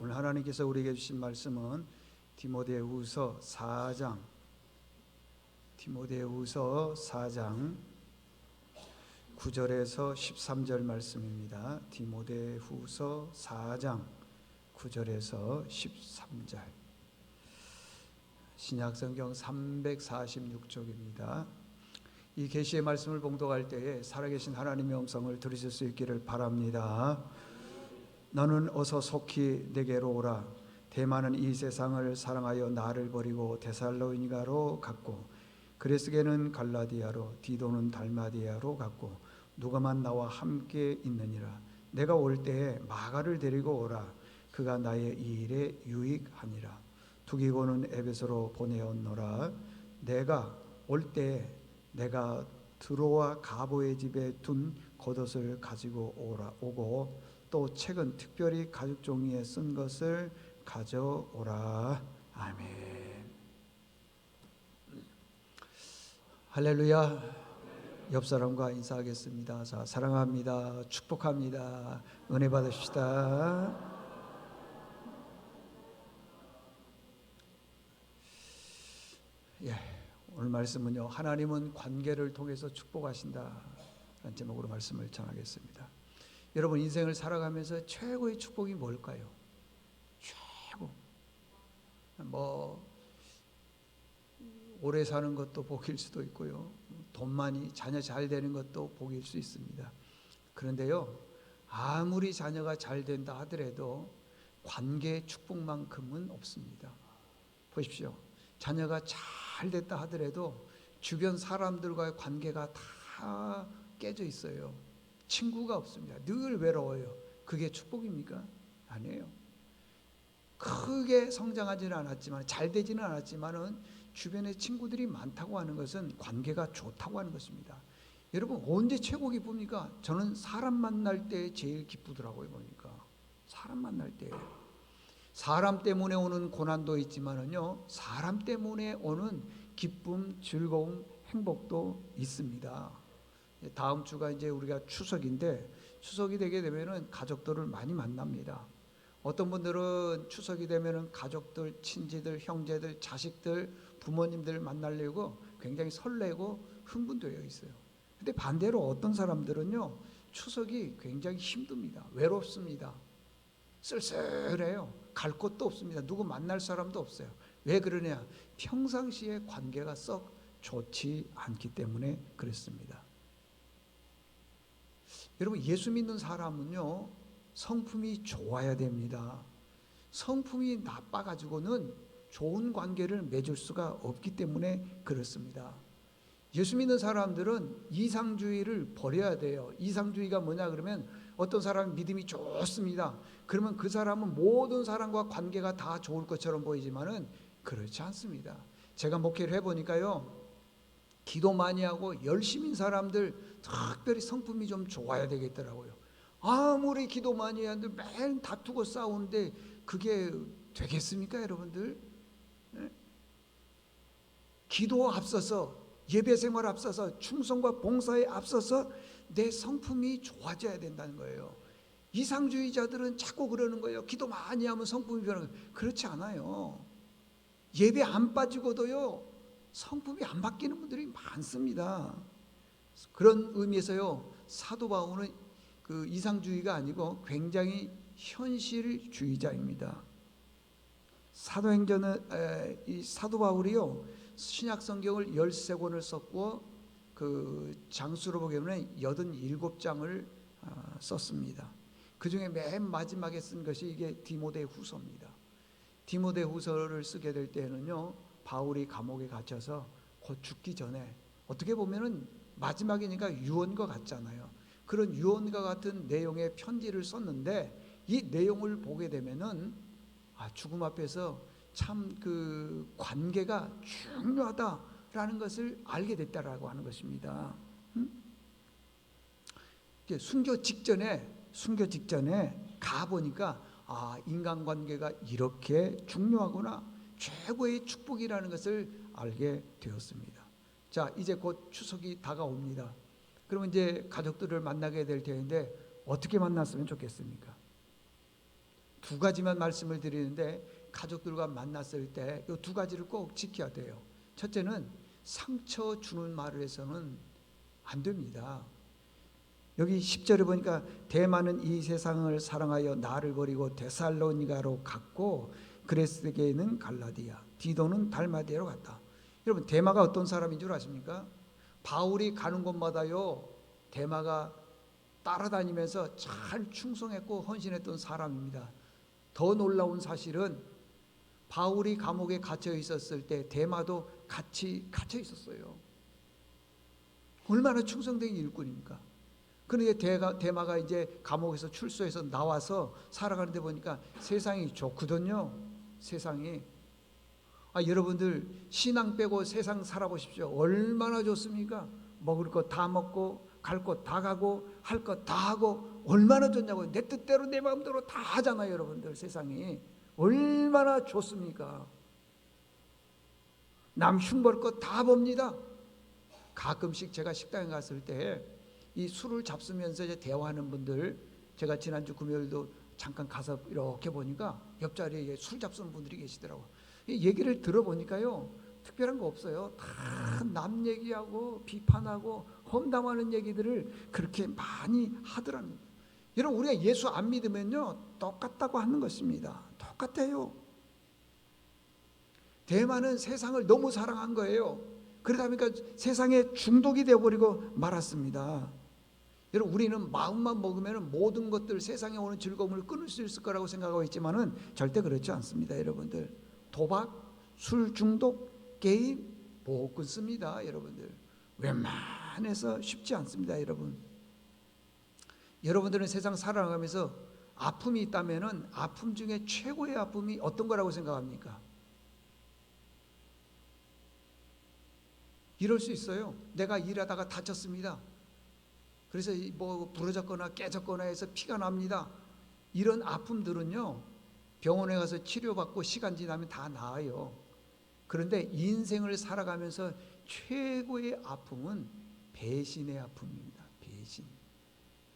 오늘 하나님께서 우리에게 주신 말씀은 디모데후서 4장 9절에서 13절 말씀입니다. 디모데후서 4장 9절에서 13절. 신약성경 346쪽입니다. 이 계시의 말씀을 봉독할 때에 살아계신 하나님의 음성을 들으실 수 있기를 바랍니다. 너는 어서 속히 내게로 오라. 대만은 이 세상을 사랑하여 나를 버리고 데살로니가로 갔고, 그레스게는 갈라디아로, 디도는 달마디아로 갔고, 누가만 나와 함께 있느니라. 내가 올 때에 마가를 데리고 오라. 그가 나의 이 일에 유익하니라. 두기고는 에베소로 보내었노라. 내가 올 때에 내가 드로아 가보의 집에 둔 겉옷을 가지고 오고, 또 책은 특별히 가죽 종이에 쓴 것을 가져오라. 아멘. 할렐루야. 옆 사람과 인사하겠습니다. 자, 사랑합니다. 축복합니다. 은혜 받으십시다. 오늘 말씀은요, 하나님은 관계를 통해서 축복하신다 라는 제목으로 말씀을 전하겠습니다. 여러분, 인생을 살아가면서 최고의 축복이 뭘까요? 최고. 오래 사는 것도 복일 수도 있고요, 돈 많이, 자녀 잘 되는 것도 복일 수 있습니다. 그런데요, 아무리 자녀가 잘 된다 하더라도 관계의 축복만큼은 없습니다. 보십시오. 자녀가 잘 됐다 하더라도 주변 사람들과의 관계가 다 깨져 있어요. 친구가 없습니다. 늘 외로워요. 그게 축복입니까? 아니에요. 크게 성장하지는 않았지만, 잘 되지는 않았지만은 주변에 친구들이 많다고 하는 것은 관계가 좋다고 하는 것입니다. 여러분, 언제 최고 기쁩니까? 저는 사람 만날 때 제일 기쁘더라고요. 보니까 사람 만날 때, 사람 때문에 오는 고난도 있지만은요, 사람 때문에 오는 기쁨, 즐거움, 행복도 있습니다. 다음 주가 이제 우리가 추석인데, 추석이 되게 되면은 가족들을 많이 만납니다. 어떤 분들은 추석이 되면은 가족들, 친지들, 형제들, 자식들, 부모님들 만나려고 굉장히 설레고 흥분되어 있어요. 근데 반대로 어떤 사람들은요, 추석이 굉장히 힘듭니다. 외롭습니다. 쓸쓸해요. 갈 곳도 없습니다. 누구 만날 사람도 없어요. 왜 그러냐? 평상시에 관계가 썩 좋지 않기 때문에 그렇습니다. 여러분, 예수 믿는 사람은요, 성품이 좋아야 됩니다. 성품이 나빠가지고는 좋은 관계를 맺을 수가 없기 때문에 그렇습니다. 예수 믿는 사람들은 이상주의를 버려야 돼요. 이상주의가 뭐냐 그러면, 어떤 사람은 믿음이 좋습니다. 그러면 그 사람은 모든 사람과 관계가 다 좋을 것처럼 보이지만은 그렇지 않습니다. 제가 목회를 해보니까요, 기도 많이 하고 열심인 사람들 특별히 성품이 좀 좋아야 되겠더라고요. 아무리 기도 많이 하는데 매일 다투고 싸우는데 그게 되겠습니까, 여러분들? 기도 앞서서, 예배 생활 앞서서, 충성과 봉사에 앞서서 내 성품이 좋아져야 된다는 거예요. 이상주의자들은 자꾸 그러는 거예요. 기도 많이 하면 성품이 변하는 거예요. 그렇지 않아요. 예배 안 빠지고도요, 성품이 안 바뀌는 분들이 많습니다. 그런 의미에서요, 사도 바울은 그 이상주의가 아니고 굉장히 현실주의자입니다. 사도행전은 이 사도 바울이요, 신약 성경을 13권을 썼고, 그 장수로 보기에는 87장을 썼습니다. 그 중에 맨 마지막에 쓴 것이 이게 디모데후서입니다. 디모데후서를 쓰게 될 때는요, 바울이 감옥에 갇혀서 곧 죽기 전에, 어떻게 보면은 마지막이니까 유언과 같잖아요. 그런 유언과 같은 내용의 편지를 썼는데, 이 내용을 보게 되면은 죽음 앞에서 참 그 관계가 중요하다라는 것을 알게 됐다라고 하는 것입니다. 순교 직전에 가 보니까 인간관계가 이렇게 중요하구나, 최고의 축복이라는 것을 알게 되었습니다. 자, 이제 곧 추석이 다가옵니다. 그러면 이제 가족들을 만나게 될 텐데 어떻게 만났으면 좋겠습니까? 두 가지만 말씀을 드리는데 가족들과 만났을 때 이 두 가지를 꼭 지켜야 돼요. 첫째는 상처 주는 말을 해서는 안 됩니다. 여기 10절에 보니까 대마는 이 세상을 사랑하여 나를 버리고 데살로니가로 갔고 그레스게는 갈라디아, 디도는 달마디아로 갔다. 여러분, 대마가 어떤 사람인 줄 아십니까? 바울이 가는 곳마다요 대마가 따라다니면서 잘 충성했고 헌신했던 사람입니다. 더 놀라운 사실은 바울이 감옥에 갇혀 있었을 때 대마도 같이 갇혀 있었어요. 얼마나 충성된 일꾼입니까? 그런데 대마가 이제 감옥에서 출소해서 나와서 살아가는데 보니까 세상이 좋거든요. 세상이. 여러분들 신앙 빼고 세상 살아보십시오. 얼마나 좋습니까? 먹을 것 다 먹고 갈 곳 다 가고 할 것 다 하고 얼마나 좋냐고요. 내 뜻대로 내 마음대로 다 하잖아요. 여러분들, 세상이 얼마나 좋습니까? 남 흉볼 것 다 봅니다. 가끔씩 제가 식당에 갔을 때 이 술을 잡수면서 이제 대화하는 분들, 제가 지난주 금요일도 잠깐 가서 이렇게 보니까 옆자리에 술 잡수는 분들이 계시더라고요. 얘기를 들어보니까요 특별한 거 없어요. 다 남 얘기하고 비판하고 험담하는 얘기들을 그렇게 많이 하더라는 거예요. 여러분, 우리가 예수 안 믿으면요 똑같다고 하는 것입니다. 똑같아요. 대만은 세상을 너무 사랑한 거예요. 그러다 보니까 세상에 중독이 되어버리고 말았습니다. 여러분, 우리는 마음만 먹으면 모든 것들, 세상에 오는 즐거움을 끊을 수 있을 거라고 생각하고 있지만은 절대 그렇지 않습니다. 여러분들, 도박, 술 중독, 게임 못 끊습니다. 여러분들, 웬만해서 쉽지 않습니다. 여러분들은 세상 살아가면서 아픔이 있다면은 아픔 중에 최고의 아픔이 어떤 거라고 생각합니까? 이럴 수 있어요. 내가 일하다가 다쳤습니다. 그래서 뭐 부러졌거나 깨졌거나 해서 피가 납니다. 이런 아픔들은요 병원에 가서 치료받고 시간 지나면 다 나아요. 그런데 인생을 살아가면서 최고의 아픔은 배신의 아픔입니다. 배신.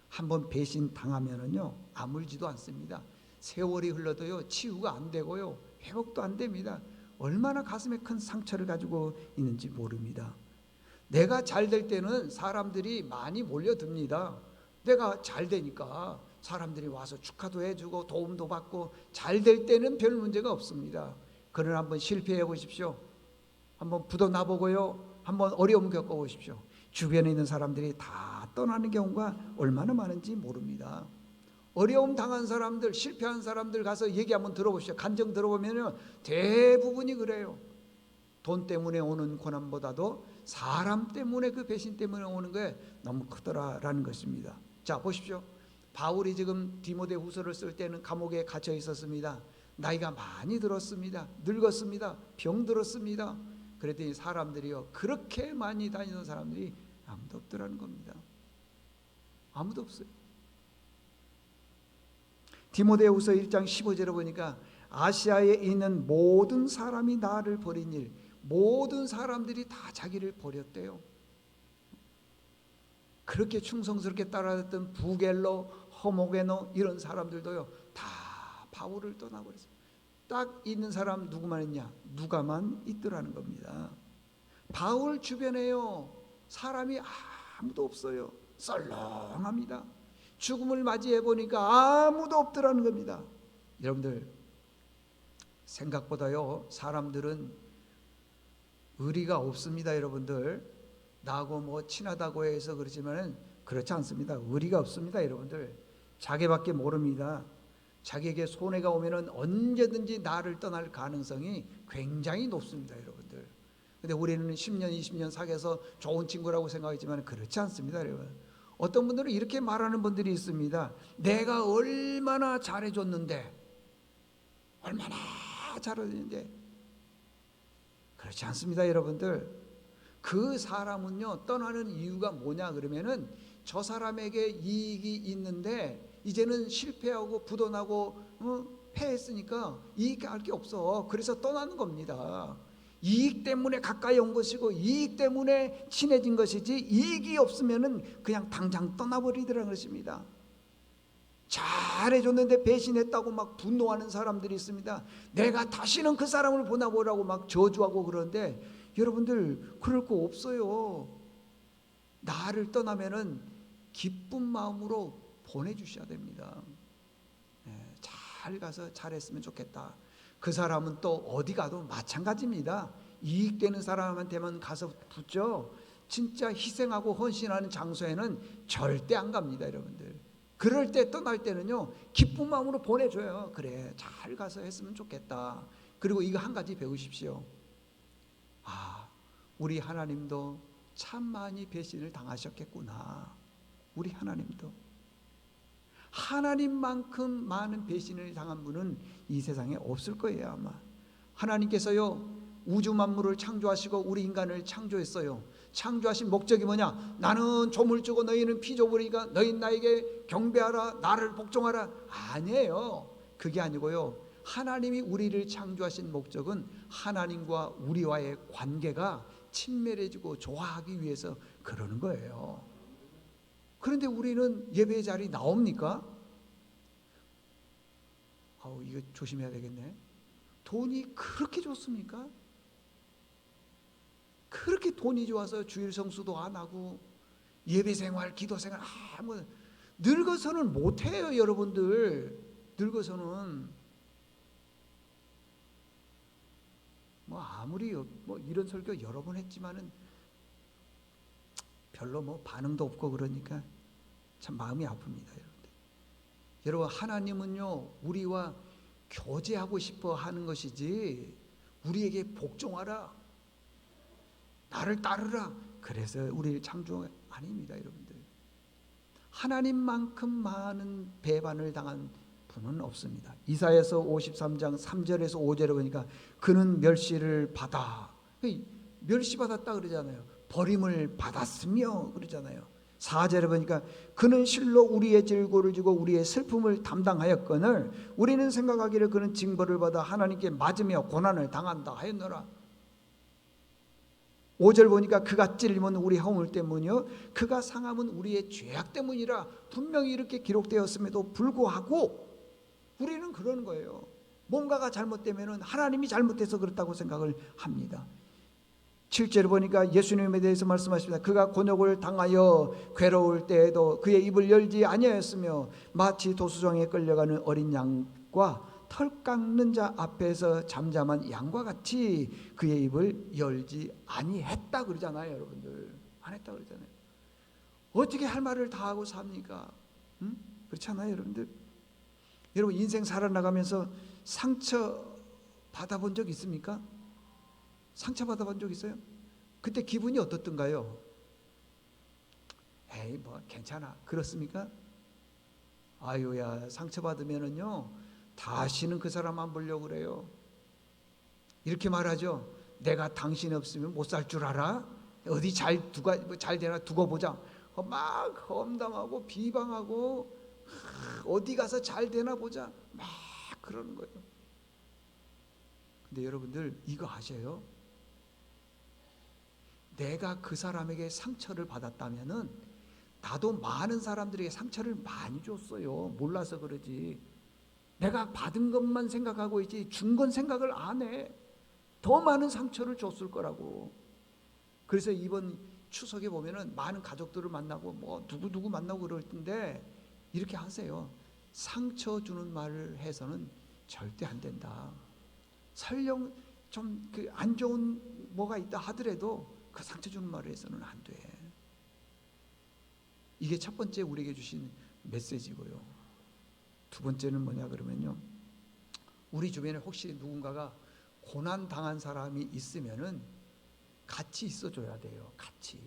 한번 배신 당하면은요 아물지도 않습니다. 세월이 흘러도요 치유가 안 되고요 회복도 안 됩니다. 얼마나 가슴에 큰 상처를 가지고 있는지 모릅니다. 내가 잘 될 때는 사람들이 많이 몰려듭니다. 내가 잘 되니까 사람들이 와서 축하도 해주고 도움도 받고 잘 될 때는 별 문제가 없습니다. 그러나 한번 실패해 보십시오. 한번 부도나 보고요. 한번 어려움 겪어보십시오. 주변에 있는 사람들이 다 떠나는 경우가 얼마나 많은지 모릅니다. 어려움 당한 사람들, 실패한 사람들 가서 얘기 한번 들어보십시오. 간증 들어보면 대부분이 그래요. 돈 때문에 오는 고난보다도 사람 때문에, 그 배신 때문에 오는 게 너무 크더라라는 것입니다. 자, 보십시오. 바울이 지금 디모데후서를 쓸 때는 감옥에 갇혀 있었습니다. 나이가 많이 들었습니다. 늙었습니다. 병들었습니다. 그랬더니 사람들이요 그렇게 많이 다니는 사람들이 아무도 없더라는 겁니다. 아무도 없어요. 디모데후서 1장 15절에 보니까 아시아에 있는 모든 사람이 나를 버린 일, 모든 사람들이 다 자기를 버렸대요. 그렇게 충성스럽게 따라갔던 부겔로, 허모게노 이런 사람들도요 다 바울을 떠나버렸어요. 딱 있는 사람 누구만 있냐? 누가만 있더라는 겁니다. 바울 주변에요 사람이 아무도 없어요. 썰렁합니다. 죽음을 맞이해 보니까 아무도 없더라는 겁니다. 여러분들, 생각보다요 사람들은 의리가 없습니다. 여러분들, 나하고 뭐 친하다고 해서 그렇지만은 그렇지 않습니다. 의리가 없습니다. 여러분들, 자기밖에 모릅니다. 자기에게 손해가 오면은 언제든지 나를 떠날 가능성이 굉장히 높습니다. 여러분들, 근데 우리는 10년 20년 사귀어서 좋은 친구라고 생각하지만 그렇지 않습니다. 여러분, 어떤 분들은 이렇게 말하는 분들이 있습니다. 내가 얼마나 잘해줬는데, 얼마나 잘해줬는데. 그렇지 않습니다. 여러분들, 그 사람은요 떠나는 이유가 뭐냐 그러면은 저 사람에게 이익이 있는데 이제는 실패하고 부도나고 패했으니까 이익할 게 없어. 그래서 떠나는 겁니다. 이익 때문에 가까이 온 것이고 이익 때문에 친해진 것이지, 이익이 없으면은 그냥 당장 떠나버리더라는 것입니다. 잘해줬는데 배신했다고 막 분노하는 사람들이 있습니다. 내가 다시는 그 사람을 보내보라고 막 저주하고 그러는데 여러분들 그럴 거 없어요. 나를 떠나면은 기쁜 마음으로 보내주셔야 됩니다. 잘 가서 잘했으면 좋겠다. 그 사람은 또 어디 가도 마찬가지입니다. 이익되는 사람한테만 가서 붙죠. 진짜 희생하고 헌신하는 장소에는 절대 안 갑니다, 여러분들. 그럴 때 떠날 때는요, 기쁜 마음으로 보내줘요. 그래, 잘 가서 했으면 좋겠다. 그리고 이거 한 가지 배우십시오. 우리 하나님도 참 많이 배신을 당하셨겠구나. 우리 하나님도. 하나님만큼 많은 배신을 당한 분은 이 세상에 없을 거예요, 아마. 하나님께서요, 우주 만물을 창조하시고 우리 인간을 창조했어요. 창조하신 목적이 뭐냐? 나는 조물주고 너희는 피조물이니까 너희 나에게 경배하라, 나를 복종하라. 아니에요. 그게 아니고요, 하나님이 우리를 창조하신 목적은 하나님과 우리와의 관계가 친밀해지고 좋아하기 위해서 그러는 거예요. 그런데 우리는 예배 자리 나옵니까? 이거 조심해야 되겠네. 돈이 그렇게 좋습니까? 그렇게 돈이 좋아서 주일 성수도 안 하고 예배 생활, 기도 생활 아무 늙어서는 못 해요, 여러분들. 늙어서는 아무리 이런 설교 여러 번 했지만은 별로 반응도 없고 그러니까 참 마음이 아픕니다, 여러분들. 여러분, 하나님은요, 우리와 교제하고 싶어 하는 것이지 우리에게 복종하라, 나를 따르라, 그래서 우리를 창조한 게 아닙니다, 여러분들. 하나님만큼 많은 배반을 당한 분은 없습니다. 이사야서 53장 3절에서 5절에 보니까 그는 멸시를 받아, 멸시받았다 그러잖아요. 버림을 받았으며 그러잖아요. 4절에 보니까 그는 실로 우리의 질고를 지고 우리의 슬픔을 담당하였거늘 우리는 생각하기를 그는 징벌을 받아 하나님께 맞으며 고난을 당한다 하였노라. 5절 보니까 그가 찔림은 우리 허물 때문이요 그가 상함은 우리의 죄악 때문이라. 분명히 이렇게 기록되었음에도 불구하고 우리는 그러는 거예요. 뭔가가 잘못되면 하나님이 잘못해서 그렇다고 생각을 합니다. 7절에 보니까 예수님에 대해서 말씀하십니다. 그가 곤욕을 당하여 괴로울 때에도 그의 입을 열지 아니하였으며 마치 도수정에 끌려가는 어린 양과 털 깎는 자 앞에서 잠잠한 양과 같이 그의 입을 열지 아니했다 그러잖아요, 여러분들. 안 했다 그러잖아요. 어떻게 할 말을 다 하고 삽니까? 그렇잖아요, 여러분들. 여러분, 인생 살아나가면서 상처 받아본 적 있습니까? 상처 받아본 적 있어요? 그때 기분이 어떻던가요? 에이, 괜찮아. 그렇습니까? 아유야, 상처 받으면은요, 다시는 그 사람 안 보려고 그래요. 이렇게 말하죠. 내가 당신 없으면 못 살 줄 알아? 어디 잘 되나 두고 보자. 막 험담하고 비방하고 어디 가서 잘 되나 보자. 막 그러는 거예요. 근데 여러분들 이거 아세요? 내가 그 사람에게 상처를 받았다면은 나도 많은 사람들에게 상처를 많이 줬어요. 몰라서 그러지. 내가 받은 것만 생각하고 있지 준 건 생각을 안 해. 더 많은 상처를 줬을 거라고. 그래서 이번 추석에 보면은 많은 가족들을 만나고 누구 만나고 그럴 텐데 이렇게 하세요. 상처 주는 말을 해서는 절대 안 된다. 설령 좀 안 좋은 뭐가 있다 하더라도 그 상처 주는 말을 해서는 안 돼. 이게 첫 번째 우리에게 주신 메시지고요. 두 번째는 뭐냐 그러면요, 우리 주변에 혹시 누군가가 고난 당한 사람이 있으면은 같이 있어줘야 돼요. 같이.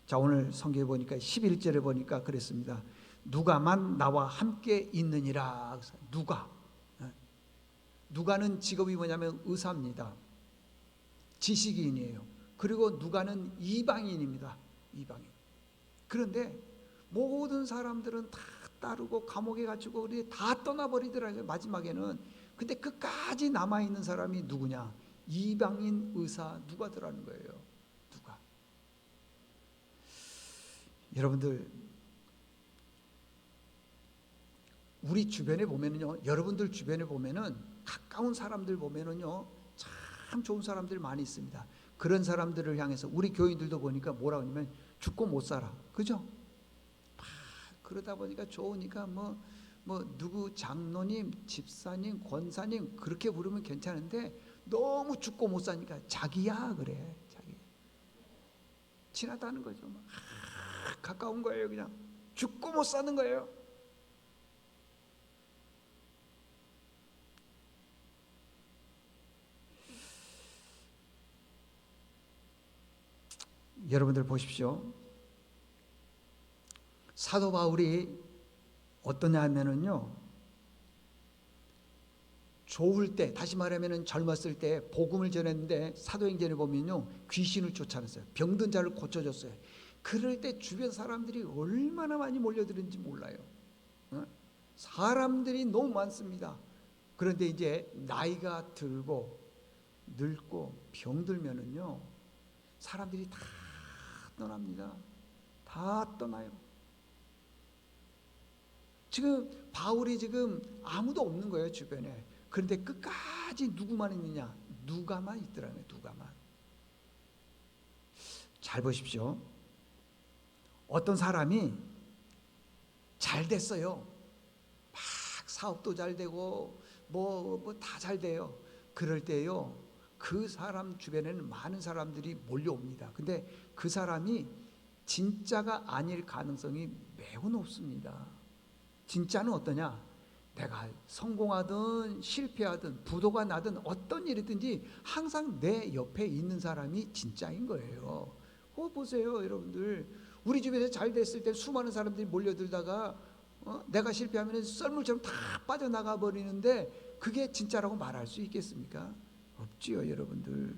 자, 오늘 성경에 보니까 11절에 보니까 그랬습니다. 누가만 나와 함께 있느니라. 누가는 직업이 뭐냐면 의사입니다. 지식인이에요. 그리고 누가는 이방인입니다. 이방인. 그런데 모든 사람들은 다 따르고 감옥에 갇히고 다 떠나버리더라고요, 마지막에는. 근데 끝까지 남아있는 사람이 누구냐? 이방인 의사 누가더라는 거예요. 누가. 여러분들, 우리 주변에 보면은요, 여러분들 주변에 보면은 가까운 사람들 보면은요, 참 좋은 사람들 많이 있습니다. 그런 사람들을 향해서 우리 교인들도 보니까 뭐라고 하냐면 죽고 못 살아, 그죠? 그러다 보니까 좋으니까 뭐 누구 장로님, 집사님, 권사님 그렇게 부르면 괜찮은데 너무 죽고 못 사니까 자기야 그래. 자기 친하다는 거죠. 가까운 거예요. 그냥 죽고 못 사는 거예요. 여러분들 보십시오. 사도 바울이 어떠냐 하면은요, 좋을 때, 다시 말하면은 젊었을 때 복음을 전했는데 사도행전에 보면요, 귀신을 쫓아냈어요. 병든 자를 고쳐줬어요. 그럴 때 주변 사람들이 얼마나 많이 몰려드는지 몰라요. 사람들이 너무 많습니다. 그런데 이제 나이가 들고 늙고 병들면은요, 사람들이 다 떠납니다. 다 떠나요. 지금 바울이 지금 아무도 없는 거예요, 주변에. 그런데 끝까지 누구만 있느냐? 누가만 있더라고요. 누가만. 잘 보십시오. 어떤 사람이 잘 됐어요. 막 사업도 잘 되고 뭐 다 잘 돼요. 그럴 때요, 그 사람 주변에는 많은 사람들이 몰려옵니다. 근데 그 사람이 진짜가 아닐 가능성이 매우 높습니다. 진짜는 어떠냐? 내가 성공하든 실패하든 부도가 나든 어떤 일이든지 항상 내 옆에 있는 사람이 진짜인 거예요. 보세요, 여러분들. 우리 주변에 잘 됐을 때 수많은 사람들이 몰려들다가 내가 실패하면 썰물처럼 다 빠져나가 버리는데 그게 진짜라고 말할 수 있겠습니까? 없지요, 여러분들.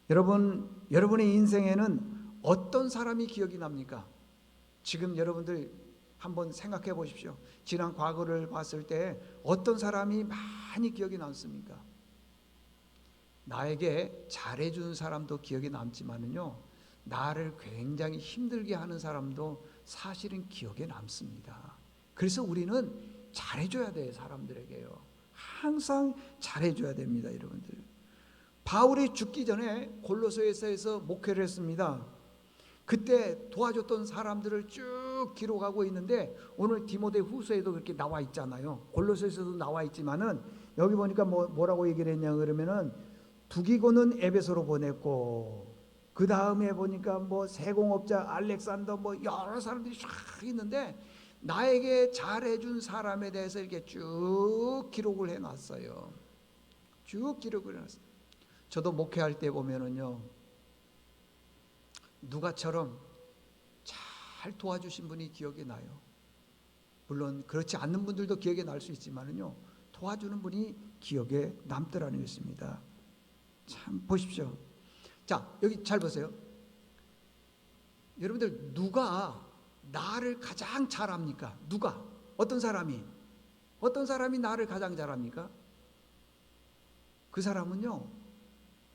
여러분의 인생에는 어떤 사람이 기억이 납니까? 지금 여러분들 한번 생각해 보십시오. 지난 과거를 봤을 때 어떤 사람이 많이 기억에 남습니까? 나에게 잘해준 사람도 기억에 남지만은요, 나를 굉장히 힘들게 하는 사람도 사실은 기억에 남습니다. 그래서 우리는 잘해줘야 돼요, 사람들에게요. 항상 잘해줘야 됩니다, 여러분들. 바울이 죽기 전에 골로새서에서 목회를 했습니다. 그때 도와줬던 사람들을 쭉 기록하고 있는데 오늘 디모데 후서에도 그렇게 나와 있잖아요. 골로새서도 나와 있지만은 여기 보니까 뭐라고 얘기를 했냐 그러면은 두기고는 에베소로 보냈고, 그 다음에 보니까 세공업자 알렉산더 여러 사람들이 쫙 있는데 나에게 잘해준 사람에 대해서 이렇게 쭉 기록을 해놨어요. 쭉 기록을 해놨어요. 저도 목회할 때 보면은요, 누가처럼 잘 도와주신 분이 기억에 나요. 물론 그렇지 않는 분들도 기억에 날 수 있지만은요, 도와주는 분이 기억에 남더라는 것입니다. 참 보십시오. 자, 여기 잘 보세요. 여러분들, 누가 나를 가장 잘합니까? 누가? 어떤 사람이 나를 가장 잘합니까? 그 사람은요,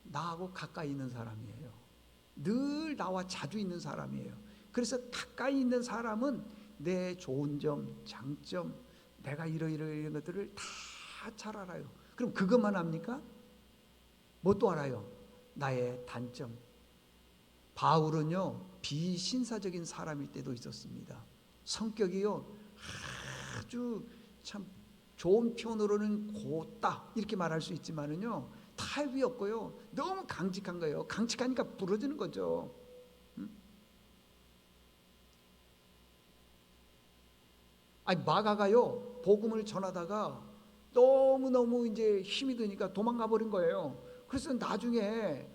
나하고 가까이 있는 사람이에요. 늘 나와 자주 있는 사람이에요. 그래서 가까이 있는 사람은 내 좋은 점, 장점, 내가 이런 것들을 다 잘 알아요. 그럼 그것만 합니까? 뭐 또 알아요? 나의 단점. 바울은요, 비신사적인 사람일 때도 있었습니다. 성격이요, 아주 참 좋은 표현으로는 곧다 이렇게 말할 수 있지만은요, 타협이 없고요, 너무 강직한 거예요. 강직하니까 부러지는 거죠. 아니, 마가가요, 복음을 전하다가 너무너무 이제 힘이 드니까 도망가 버린 거예요. 그래서 나중에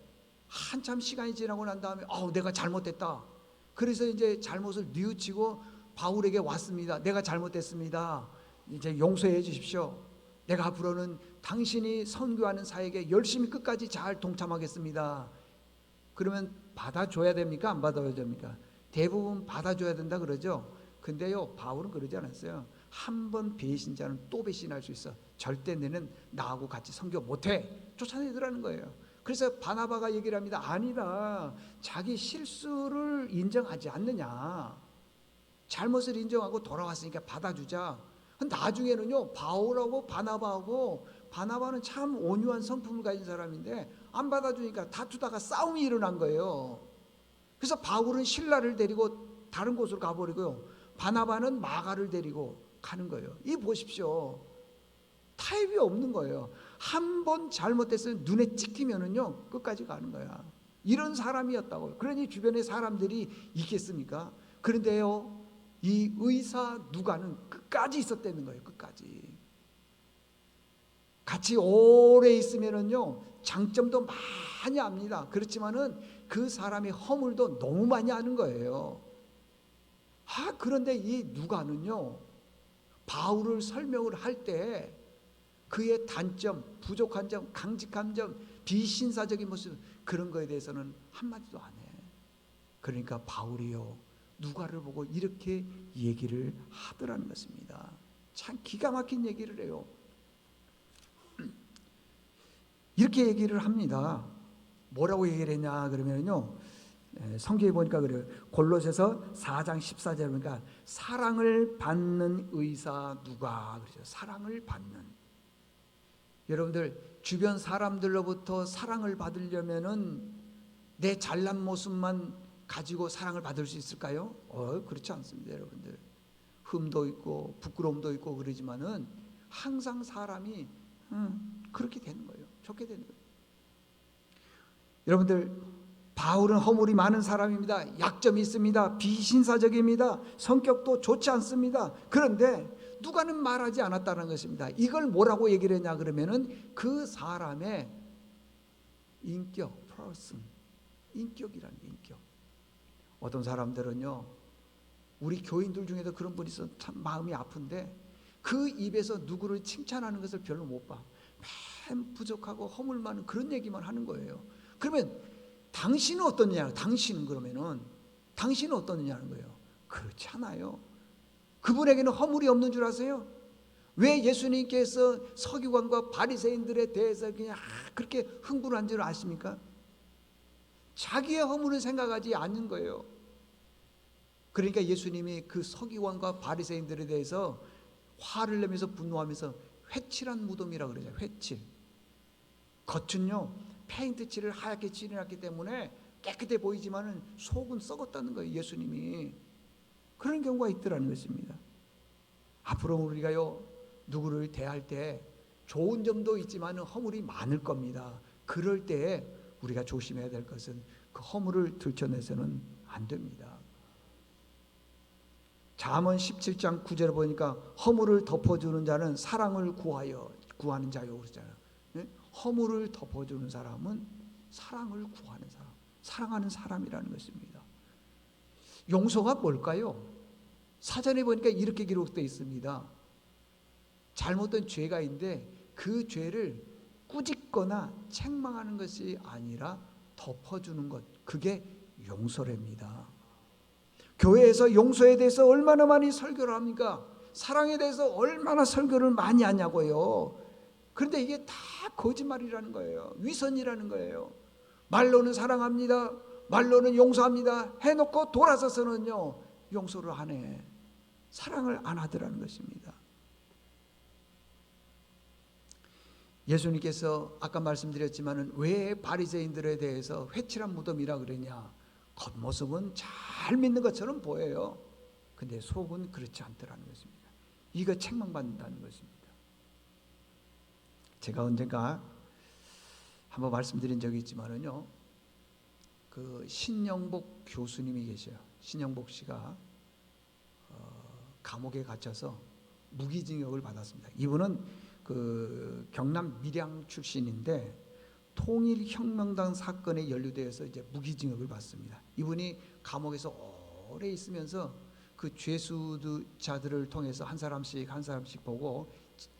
한참 시간이 지나고 난 다음에 내가 잘못했다. 그래서 이제 잘못을 뉘우치고 바울에게 왔습니다. 내가 잘못했습니다. 이제 용서해 주십시오. 내가 앞으로는 당신이 선교하는 사역에 열심히 끝까지 잘 동참하겠습니다. 그러면 받아줘야 됩니까? 안 받아줘야 됩니까? 대부분 받아줘야 된다 그러죠. 근데요, 바울은 그러지 않았어요. 한 번 배신자는 또 배신할 수 있어. 절대 너는 나하고 같이 선교 못해. 쫓아내더라는 거예요. 그래서 바나바가 얘기를 합니다. 아니다, 자기 실수를 인정하지 않느냐. 잘못을 인정하고 돌아왔으니까 받아주자. 나중에는요, 바울하고 바나바는 참 온유한 성품을 가진 사람인데 안 받아주니까 다투다가 싸움이 일어난 거예요. 그래서 바울은 신라를 데리고 다른 곳으로 가버리고요, 바나바는 마가를 데리고 가는 거예요. 이 보십시오, 타협이 없는 거예요. 한 번 잘못됐으면 눈에 찍히면은요 끝까지 가는 거야. 이런 사람이었다고요. 그러니 주변에 사람들이 있겠습니까? 그런데요, 이 의사 누가는 끝까지 있었다는 거예요. 끝까지. 같이 오래 있으면은요 장점도 많이 압니다. 그렇지만은 그 사람의 허물도 너무 많이 아는 거예요. 그런데 이 누가는요, 바울을 설명을 할 때 그의 단점, 부족한 점, 강직한 점, 비신사적인 모습, 그런 거에 대해서는 한마디도 안 해. 그러니까 바울이요, 누가를 보고 이렇게 얘기를 하더라는 것입니다. 참 기가 막힌 얘기를 해요. 이렇게 얘기를 합니다. 뭐라고 얘기를 했냐 그러면요, 성경에 보니까 그래요. 골로새서 4장 14절 보니까 사랑을 받는 의사 누가 그러죠. 사랑을 받는. 여러분들 주변 사람들로부터 사랑을 받으려면은 내 잘난 모습만 가지고 사랑을 받을 수 있을까요? 그렇지 않습니다, 여러분들. 흠도 있고 부끄러움도 있고 그러지만은 항상 사람이 그렇게 되는 거예요. 좋게 되는 거예요. 여러분들, 바울은 허물이 많은 사람입니다. 약점이 있습니다. 비신사적입니다. 성격도 좋지 않습니다. 그런데 누가는 말하지 않았다는 것입니다. 이걸 뭐라고 얘기를 했냐 그러면은 그 사람의 인격, person, 인격이라는 게 인격. 어떤 사람들은요, 우리 교인들 중에도 그런 분이 있어 참 마음이 아픈데 그 입에서 누구를 칭찬하는 것을 별로 못 봐. 맨 부족하고 허물 많은 그런 얘기만 하는 거예요. 그러면 당신은 어떠냐? 당신은 어떠느냐는 거예요. 그렇지 않아요. 그분에게는 허물이 없는 줄 아세요? 왜 예수님께서 서기관과 바리새인들에 대해서 그냥 그렇게 흥분한 줄 아십니까? 자기의 허물은 생각하지 않는 거예요. 그러니까 예수님이 그 서기관과 바리새인들에 대해서 화를 내면서 분노하면서 회칠한 무덤이라고 그러죠. 회칠. 겉은요 페인트 칠을 하얗게 칠해놨기 때문에 깨끗해 보이지만은 속은 썩었다는 거예요. 예수님이 그런 경우가 있더라는 것입니다. 앞으로 우리가요 누구를 대할 때 좋은 점도 있지만 허물이 많을 겁니다. 그럴 때 우리가 조심해야 될 것은 그 허물을 들춰내서는 안 됩니다. 잠언 17장 9절에 보니까 허물을 덮어주는 자는 사랑을 구하는 자요 그러잖아요. 허물을 덮어주는 사람은 사랑을 구하는 사람, 사랑하는 사람이라는 것입니다. 용서가 뭘까요? 사전에 보니까 이렇게 기록되어 있습니다. 잘못된 죄가 있는데 그 죄를 꾸짖거나 책망하는 것이 아니라 덮어주는 것, 그게 용서랍니다. 교회에서 용서에 대해서 얼마나 많이 설교를 합니까? 사랑에 대해서 얼마나 설교를 많이 하냐고요. 그런데 이게 다 거짓말이라는 거예요. 위선이라는 거예요. 말로는 사랑합니다, 말로는 용서합니다 해놓고 돌아서서는요 용서를 안 해. 사랑을 안 하더라는 것입니다. 예수님께서 아까 말씀드렸지만은 왜 바리새인들에 대해서 회칠한 무덤이라 그러냐? 겉모습은 잘 믿는 것처럼 보여요. 근데 속은 그렇지 않더라는 것입니다. 이거 책망받는다는 것입니다. 제가 언젠가 한번 말씀드린 적이 있지만은요, 그 신영복 교수님이 계셔요. 신영복 씨가 감옥에 갇혀서 무기징역을 받았습니다. 이분은 그 경남 밀양 출신인데 통일혁명당 사건에 연루되어서 이제 무기징역을 받습니다. 이분이 감옥에서 오래 있으면서 그 죄수자들을 통해서 한 사람씩 보고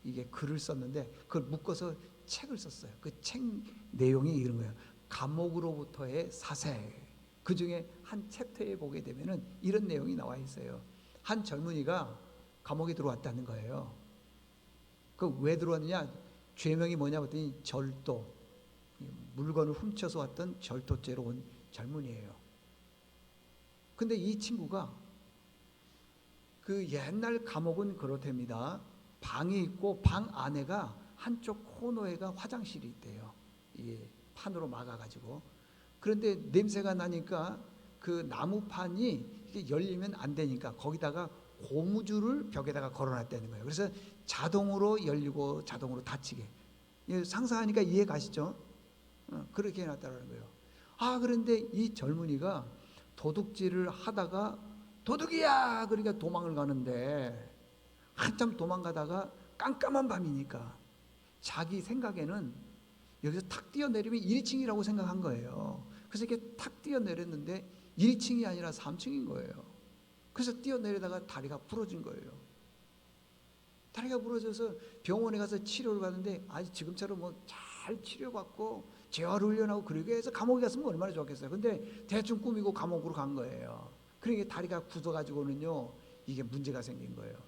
이게 글을 썼는데 그걸 묶어서 책을 썼어요. 그 책 내용이 이런 거예요. 감옥으로부터의 사세. 그 중에 한 챕터에 보게 되면은 이런 내용이 나와 있어요. 한 젊은이가 감옥에 들어왔다는 거예요. 그 왜 들어왔느냐? 죄명이 뭐냐 봤더니 절도, 물건을 훔쳐서 왔던 절도죄로 온 젊은이에요. 근데 이 친구가 그 옛날 감옥은 그렇답니다. 방이 있고 방 안에가 한쪽 코너에가 화장실이 있대요. 이게 판으로 막아가지고. 그런데 냄새가 나니까 그 나무판이 이게 열리면 안 되니까 거기다가 고무줄을 벽에다가 걸어놨다는 거예요. 그래서 자동으로 열리고 자동으로 닫히게. 상상하니까 이해 가시죠? 그렇게 해놨다는 거예요. 그런데 이 젊은이가 도둑질을 하다가 도둑이야! 그러니까 도망을 가는데 한참 도망가다가 깜깜한 밤이니까 자기 생각에는 여기서 탁 뛰어내리면 1층이라고 생각한 거예요. 그래서 이렇게 탁 뛰어내렸는데 1층이 아니라 3층인 거예요. 그래서 뛰어내리다가 다리가 부러진 거예요. 다리가 부러져서 병원에 가서 치료를 받는데 아직 지금처럼 뭐 잘 치료받고 재활훈련하고 그러게 해서 감옥에 갔으면 얼마나 좋았겠어요. 근데 대충 꾸미고 감옥으로 간 거예요. 그러니까 다리가 굳어가지고는요 이게 문제가 생긴 거예요.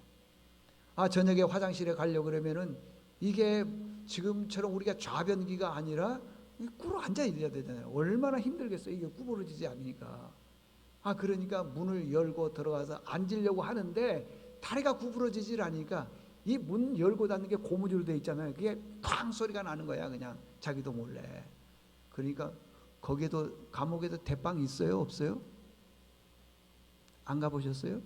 저녁에 화장실에 가려고 그러면은 이게 지금처럼 우리가 좌변기가 아니라 꿇어 앉아 있어야 되잖아요. 얼마나 힘들겠어요. 이게 구부러지지 않으니까. 그러니까 문을 열고 들어가서 앉으려고 하는데 다리가 구부러지질 않으니까 이 문 열고 닫는 게 고무줄로 돼 있잖아요. 그게 쾅 소리가 나는 거야. 그냥 자기도 몰래. 그러니까 거기에도 감옥에도 대빵 있어요? 없어요? 안 가보셨어요?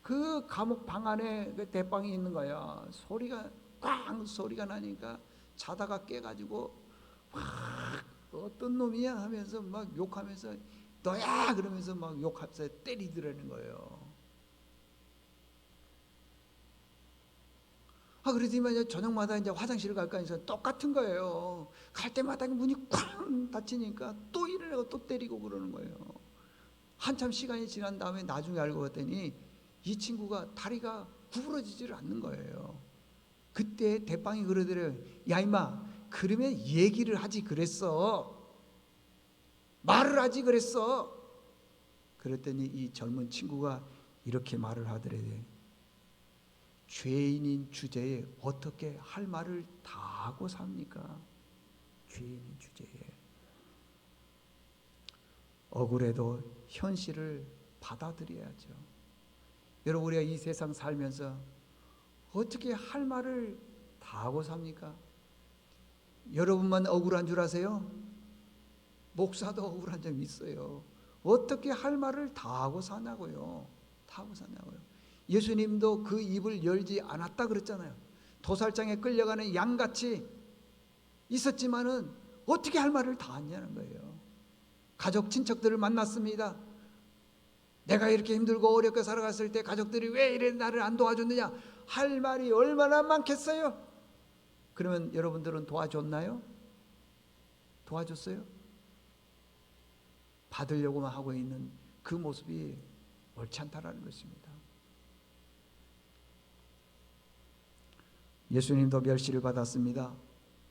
그 감옥 방 안에 그 대빵이 있는 거야. 소리가 꽝 소리가 나니까 자다가 깨가지고 막 어떤 놈이야 하면서 막 욕하면서 너야 그러면서 막 욕하면서 때리더라는 거예요. 그러지만 저녁마다 이제 화장실을 갈까 해서 똑같은 거예요. 갈 때마다 문이 쾅 닫히니까 또 일어나고 또 때리고 그러는 거예요. 한참 시간이 지난 다음에 나중에 알고 봤더니 이 친구가 다리가 구부러지지를 않는 거예요. 그때 대빵이 그러더래요. 야 임마 그러면 얘기를 하지 그랬어. 말을 하지 그랬어. 그랬더니 이 젊은 친구가 이렇게 말을 하더래요. 죄인인 주제에 어떻게 할 말을 다 하고 삽니까? 죄인인 주제에. 억울해도 현실을 받아들여야죠. 여러분 우리가 이 세상 살면서 어떻게 할 말을 다 하고 삽니까? 여러분만 억울한 줄 아세요? 목사도 억울한 점이 있어요. 어떻게 할 말을 다 하고 사냐고요. 다 하고 사냐고요. 예수님도 그 입을 열지 않았다 그랬잖아요. 도살장에 끌려가는 양같이 있었지만은 어떻게 할 말을 다 했냐는 거예요. 가족 친척들을 만났습니다. 내가 이렇게 힘들고 어렵게 살아갔을 때 가족들이 왜 이래 나를 안 도와줬느냐 할 말이 얼마나 많겠어요. 그러면 여러분들은 도와줬나요? 도와줬어요? 받으려고만 하고 있는 그 모습이 옳지 않다라는 것입니다. 예수님도 멸시를 받았습니다.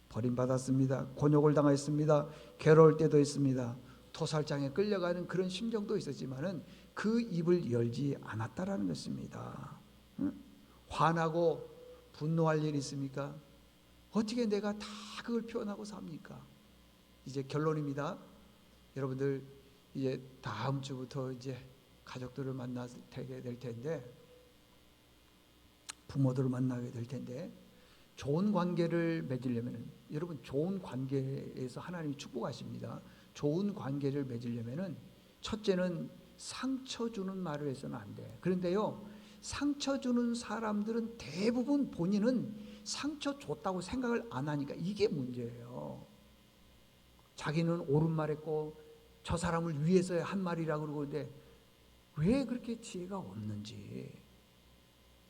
버림받았습니다. 곤욕을 당했습니다. 괴로울 때도 있습니다. 토살장에 끌려가는 그런 심정도 있었지만은 그 입을 열지 않았다라는 것입니다. 화나고 분노할 일이 있습니까? 어떻게 내가 다 그걸 표현하고 삽니까? 이제 결론입니다. 여러분들 이제 다음 주부터 이제 가족들을 만나게 될 텐데 부모들을 만나게 될 텐데 좋은 관계를 맺으려면 여러분 좋은 관계에서 하나님이 축복하십니다. 좋은 관계를 맺으려면은 첫째는 상처 주는 말을 해서는 안 돼. 그런데요 상처 주는 사람들은 대부분 본인은 상처 줬다고 생각을 안 하니까 이게 문제예요. 자기는 옳은 말 했고 저 사람을 위해서 한 말이라고 그러는데 왜 그렇게 지혜가 없는지.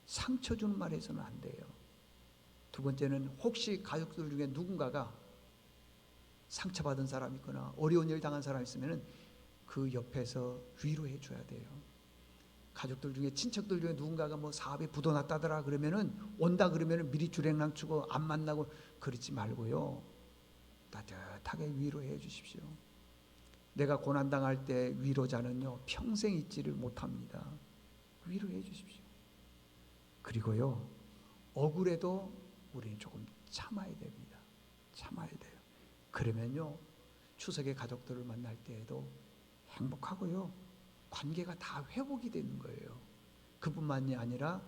상처 주는 말 해서는 안 돼요. 두 번째는 혹시 가족들 중에 누군가가 상처받은 사람이 있거나 어려운 일 당한 사람이 있으면 그 옆에서 위로해 줘야 돼요. 가족들 중에 친척들 중에 누군가가 뭐 사업에 부도 났다더라 그러면은 온다 그러면은 미리 주랭랑 추고 안 만나고 그러지 말고요. 따뜻하게 위로해 주십시오. 내가 고난당할 때 위로자는요 평생 잊지를 못합니다. 위로해 주십시오. 그리고요 억울해도 우리는 조금 참아야 됩니다. 참아야 돼요. 그러면요 추석에 가족들을 만날 때에도 행복하고요. 관계가 다 회복이 되는 거예요. 그뿐만이 아니라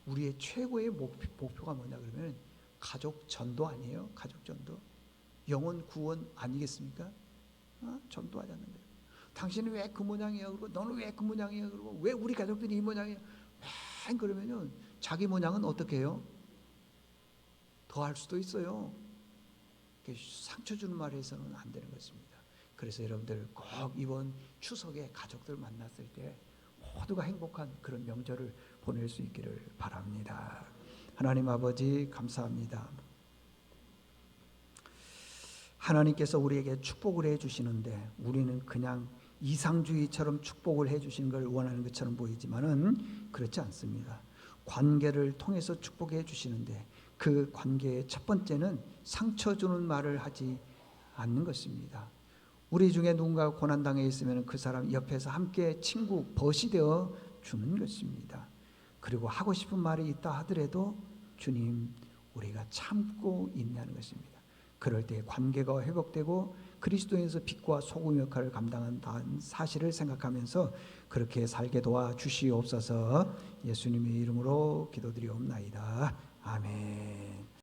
우리의 최고의 목표가 뭐냐 그러면 가족 전도 아니에요? 가족 전도. 영혼 구원 아니겠습니까? 전도하자는 거예요. 당신은 왜 그 모양이야? 그러고 너는 왜 그 모양이야? 그러고 왜 우리 가족들이 이 모양이야? 맨 그러면은 자기 모양은 어떻게 해요? 더 할 수도 있어요. 상처 주는 말 해서는 안 되는 것입니다. 그래서 여러분들 꼭 이번 추석에 가족들 만났을 때 모두가 행복한 그런 명절을 보낼 수 있기를 바랍니다. 하나님 아버지 감사합니다. 하나님께서 우리에게 축복을 해주시는데 우리는 그냥 이상주의처럼 축복을 해주시는 걸 원하는 것처럼 보이지만은 그렇지 않습니다. 관계를 통해서 축복해 주시는데 그 관계의 첫 번째는 상처 주는 말을 하지 않는 것입니다. 우리 중에 누군가 고난당해 있으면 그 사람 옆에서 함께 친구, 벗이 되어 주는 것입니다. 그리고 하고 싶은 말이 있다 하더라도 주님, 우리가 참고 있냐는 것입니다. 그럴 때 관계가 회복되고 그리스도인에서 빛과 소금 역할을 감당한다는 사실을 생각하면서 그렇게 살게 도와주시옵소서. 예수님의 이름으로 기도드리옵나이다. 아멘.